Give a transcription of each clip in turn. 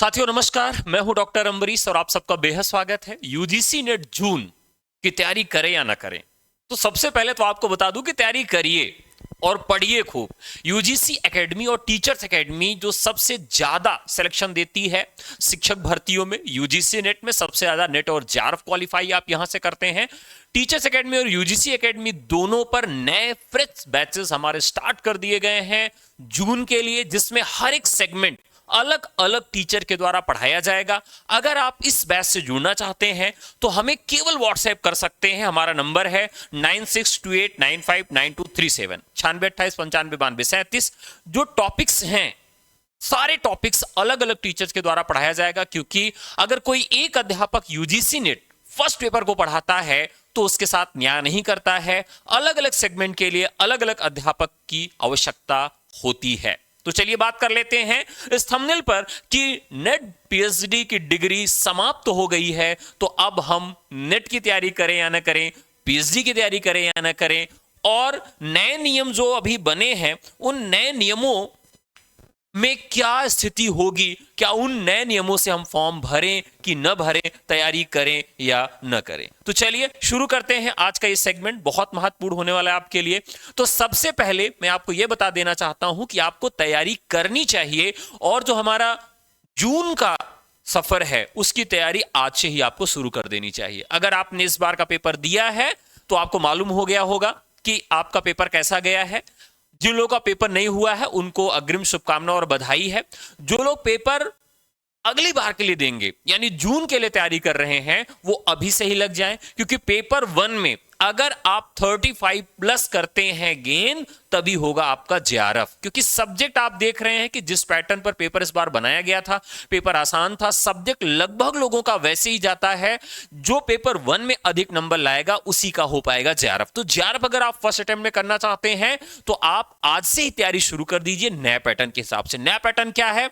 साथियों नमस्कार, मैं हूं डॉक्टर अम्बरीश और आप सबका बेहद स्वागत है। यूजीसी नेट जून की तैयारी करें या ना करें, तो सबसे पहले तो आपको बता दूं कि तैयारी करिए और पढ़िए खूब। यूजीसी एकेडमी और टीचर्स एकेडमी जो सबसे ज्यादा सिलेक्शन देती है शिक्षक भर्तियों में, यूजीसी नेट में सबसे ज्यादा नेट और जेआरएफ क्वालिफाई आप यहां से करते हैं। टीचर्स एकेडमी और यूजीसी एकेडमी दोनों पर नए फ्रेश बैचेस हमारे स्टार्ट कर दिए गए हैं जून के लिए, जिसमें हर एक सेगमेंट अलग अलग टीचर के द्वारा पढ़ाया जाएगा। अगर आप इस बैच से जुड़ना चाहते हैं तो हमें केवल व्हाट्सएप कर सकते हैं। हमारा नंबर है 9628959237 9628959237। जो टॉपिक्स हैं सारे टॉपिक्स अलग अलग टीचर्स के द्वारा पढ़ाया जाएगा, क्योंकि अगर कोई एक अध्यापक यूजीसी नेट फर्स्ट पेपर को पढ़ाता है तो उसके साथ न्याय नहीं करता है। अलग अलग सेगमेंट के लिए अलग अलग अध्यापक की आवश्यकता होती है। तो चलिए बात कर लेते हैं इस थंबनेल पर कि नेट पीएचडी की डिग्री समाप्त हो गई है, तो अब हम नेट की तैयारी करें या ना करें, पीएचडी की तैयारी करें या ना करें, और नए नियम जो अभी बने हैं उन नए नियमों में क्या स्थिति होगी, क्या उन नए नियमों से हम फॉर्म भरें कि न भरें, तैयारी करें या न करें। तो चलिए शुरू करते हैं। आज का ये सेगमेंट बहुत महत्वपूर्ण होने वाला है आपके लिए। तो सबसे पहले मैं आपको यह बता देना चाहता हूं कि आपको तैयारी करनी चाहिए, और जो हमारा जून का सफर है उसकी तैयारी आज से ही आपको शुरू कर देनी चाहिए। अगर आपने इस बार का पेपर दिया है तो आपको मालूम हो गया होगा कि आपका पेपर कैसा गया है। जिन लोगों का पेपर नहीं हुआ है उनको अग्रिम शुभकामना और बधाई है। जो लोग पेपर अगली बार के लिए देंगे यानी जून के लिए तैयारी कर रहे हैं वो अभी से ही लग जाएं, क्योंकि पेपर 1 में अगर आप 35 प्लस करते हैं गेन तभी होगा आपका जेआरएफ। क्योंकि सब्जेक्ट आप देख रहे हैं कि जिस पैटर्न पर पेपर इस बार बनाया गया था, पेपर आसान था, सब्जेक्ट लगभग लोगों का वैसे ही जाता है। जो पेपर 1 में अधिक नंबर लाएगा उसी का हो पाएगा जेआरएफ। तो जेआरएफ अगर आप फर्स्ट अटेम्प्ट में करना चाहते हैं तो आप आज से ही तैयारी शुरू कर दीजिए नए पैटर्न के हिसाब से। नया पैटर्न क्या है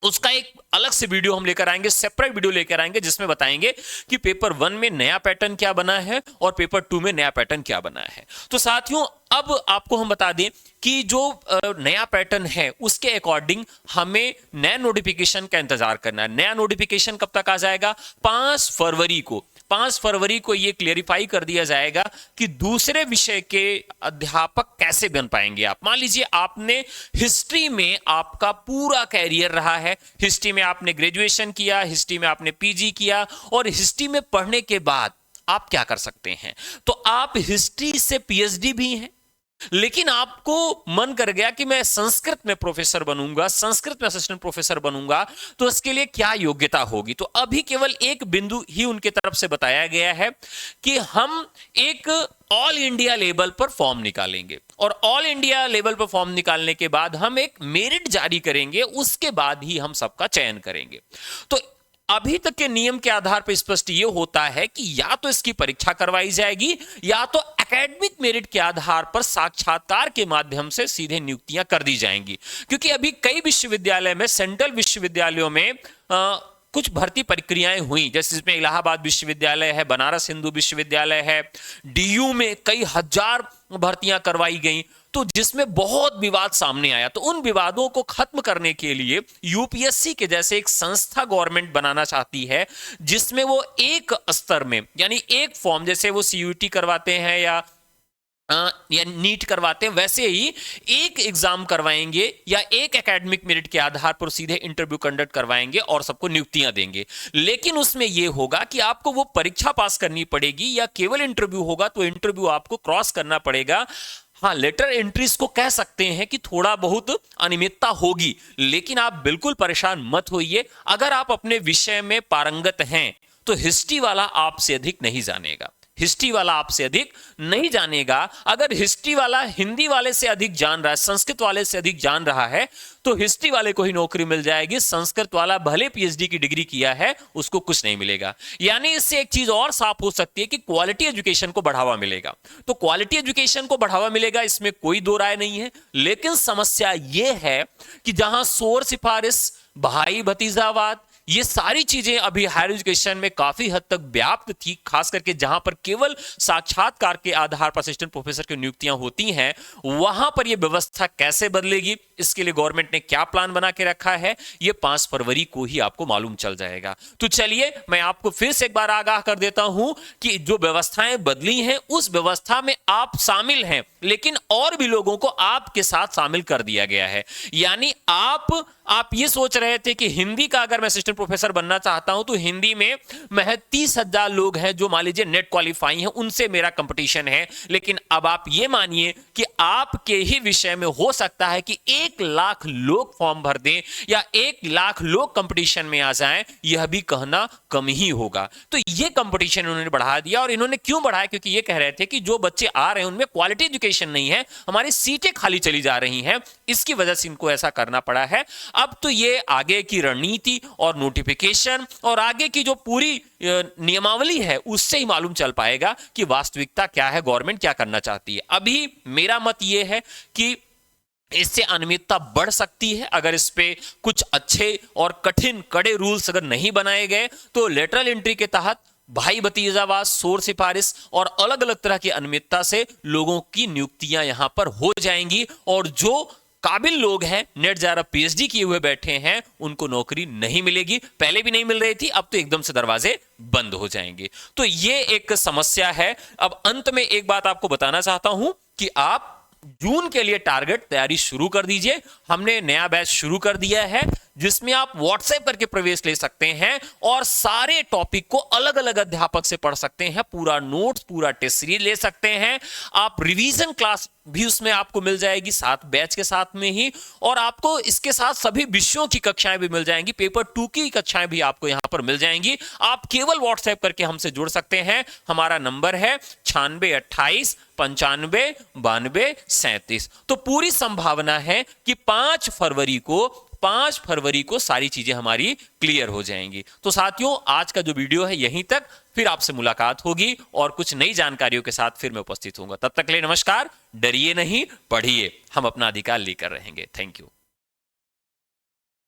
उसका एक अलग से वीडियो हम लेकर आएंगे, सेपरेट वीडियो लेकर आएंगे, जिसमें बताएंगे कि पेपर 1 में नया पैटर्न क्या बना है और पेपर 2 में नया पैटर्न क्या बना है। तो साथियों अब आपको हम बता दें कि जो नया पैटर्न है उसके अकॉर्डिंग हमें नया नोटिफिकेशन का इंतजार करना है। नया नोटिफिकेशन कब तक आ जाएगा? 5 फरवरी को। 5 फरवरी को यह क्लियरिफाई कर दिया जाएगा कि दूसरे विषय के अध्यापक कैसे बन पाएंगे आप। मान लीजिए आपने हिस्ट्री में आपका पूरा कैरियर रहा है, हिस्ट्री में आपने ग्रेजुएशन किया, हिस्ट्री में आपने पीजी किया, और हिस्ट्री में पढ़ने के बाद आप क्या कर सकते हैं? तो आप हिस्ट्री से पीएचडी भी हैं, लेकिन आपको मन कर गया कि मैं संस्कृत में प्रोफेसर बनूंगा, संस्कृत में असिस्टेंट प्रोफेसर बनूंगा, तो इसके लिए क्या योग्यता होगी? तो अभी केवल एक बिंदु ही उनके तरफ से बताया गया है कि हम एक ऑल इंडिया लेवल पर फॉर्म निकालेंगे, और ऑल इंडिया लेवल पर फॉर्म निकालने के बाद हम एक मेरिट जारी करेंगे, उसके बाद ही हम सबका चयन करेंगे। तो अभी तक के नियम के आधार पर स्पष्ट यह होता है कि या तो इसकी परीक्षा करवाई जाएगी या तो एकेडमिक मेरिट के आधार पर साक्षात्कार के माध्यम से सीधे नियुक्तियां कर दी जाएंगी। क्योंकि अभी कई विश्वविद्यालय में, सेंट्रल विश्वविद्यालयों में कुछ भर्ती प्रक्रियाएं हुई, जैसे इसमें इलाहाबाद विश्वविद्यालय है, बनारस हिंदू विश्वविद्यालय है, डीयू में कई हजार भर्तियां करवाई गई, तो जिसमें बहुत विवाद सामने आया। तो उन विवादों को खत्म करने के लिए यूपीएससी के जैसे एक संस्था गवर्नमेंट बनाना चाहती है, जिसमें वो एक स्तर में यानी एक फॉर्म, जैसे वो सीयूटी करवाते हैं या नीट करवाते हैं, वैसे ही एक एग्जाम करवाएंगे या एक एकेडमिक मेरिट के आधार पर सीधे इंटरव्यू कंडक्ट करवाएंगे और सबको नियुक्तियां देंगे। लेकिन उसमें यह होगा कि आपको वो परीक्षा पास करनी पड़ेगी, या केवल इंटरव्यू होगा तो इंटरव्यू आपको क्रॉस करना पड़ेगा। हाँ, लेटर एंट्रीज को कह सकते हैं कि थोड़ा बहुत अनियमितता होगी, लेकिन आप बिल्कुल परेशान मत होइए। अगर आप अपने विषय में पारंगत हैं तो हिस्ट्री वाला आपसे अधिक नहीं जानेगा, हिस्ट्री वाला आपसे अधिक नहीं जानेगा। अगर हिस्ट्री वाला हिंदी वाले से अधिक जान रहा है, संस्कृत वाले से अधिक जान रहा है, तो हिस्ट्री वाले को ही नौकरी मिल जाएगी। संस्कृत वाला भले पीएचडी की डिग्री किया है उसको कुछ नहीं मिलेगा। यानी इससे एक चीज और साफ हो सकती है कि क्वालिटी एजुकेशन को बढ़ावा मिलेगा। तो क्वालिटी एजुकेशन को बढ़ावा मिलेगा, इसमें कोई दो राय नहीं है। लेकिन समस्या यह है कि जहां शोर सिफारिश, भाई भतीजावाद, ये सारी चीजें अभी हायर एजुकेशन में काफी हद तक व्याप्त थी, खास करके जहां पर केवल साक्षात्कार के आधार पर असिस्टेंट प्रोफेसर की नियुक्तियां होती हैं, वहां पर यह व्यवस्था कैसे बदलेगी, इसके लिए गवर्नमेंट ने क्या प्लान बना के रखा है, यह 5 फरवरी को ही आपको मालूम चल जाएगा। तो चलिए मैं आपको फिर से एक बार आगाह कर देता हूं कि जो व्यवस्थाएं बदली हैं उस व्यवस्था में आप शामिल हैं, लेकिन और भी लोगों को आपके साथ शामिल कर दिया गया है। यानी आप ये सोच रहे थे कि हिंदी का अगर मैं असिस्टेंट प्रोफेसर बनना चाहता हूं तो हिंदी में महज 30,000 लोग हैं जो मान लीजिए नेट क्वालिफाई हैं, उनसे मेरा कंपटीशन है। लेकिन अब आप ये मानिए कि आपके ही विषय में हो सकता है कि 1 लाख लोग फॉर्म भर दें या 1 लाख लोग कंपटीशन में आ जाएं, यह भी कहना कम ही होगा। तो ये कंपटीशन उन्होंने बढ़ा दिया। और इन्होंने क्यों बढ़ाया? क्योंकि ये कह रहे थे कि जो बच्चे आ रहे हैं उनमें क्वालिटी एजुकेशन नहीं है, हमारी सीटें खाली चली जा रही हैं, इसकी वजह से इनको ऐसा करना पड़ा है। अब तो ये आगे की रणनीति और नोटिफिकेशन और आगे की जो पूरी नियमावली है उससे ही मालूम चल पाएगा कि वास्तविकता क्या है, गवर्नमेंट क्या करना चाहती है। अभी मेरा मत यह है कि इससे अनियमितता बढ़ सकती है। अगर इस पे कुछ अच्छे और कठिन कड़े रूल्स अगर नहीं बनाए गए तो लेटरल एंट्री के तहत भाई भतीजावाद, शोर सिफारिश और अलग अलग तरह की अनियमितता से लोगों की नियुक्तियां यहां पर हो जाएंगी और जो काबिल लोग हैं, नेट जारा पीएचडी किए हुए बैठे हैं, उनको नौकरी नहीं मिलेगी। पहले भी नहीं मिल रही थी, अब तो एकदम से दरवाजे बंद हो जाएंगे। तो ये एक समस्या है। अब अंत में एक बात आपको बताना चाहता हूं कि आप जून के लिए टारगेट तैयारी शुरू कर दीजिए। हमने नया बैच शुरू कर दिया है जिसमें आप व्हाट्सएप करके प्रवेश ले सकते हैं और सारे टॉपिक को अलग अलग अध्यापक से पढ़ सकते हैं, पूरा नोट्स, पूरा टेस्ट सीरीज ले सकते हैं। आप रिवीजन क्लास भी उसमें आपको मिल जाएगी साथ बैच के साथ में ही, और आपको इसके साथ सभी विषयों की कक्षाएं भी मिल जाएंगी, पेपर 2 की कक्षाएं भी आपको यहां पर मिल जाएंगी। आप केवल व्हाट्सएप करके हमसे जुड़ सकते हैं। हमारा नंबर है 9628 95 92 37। तो पूरी संभावना है कि 5 फरवरी को सारी चीजें हमारी क्लियर हो जाएंगी। तो साथियों, आज का जो वीडियो है यहीं तक, फिर आपसे मुलाकात होगी और कुछ नई जानकारियों के साथ फिर मैं उपस्थित होऊंगा। तब तक के लिए नमस्कार। डरिए नहीं, पढ़िए, हम अपना अधिकार लेकर रहेंगे। Thank you.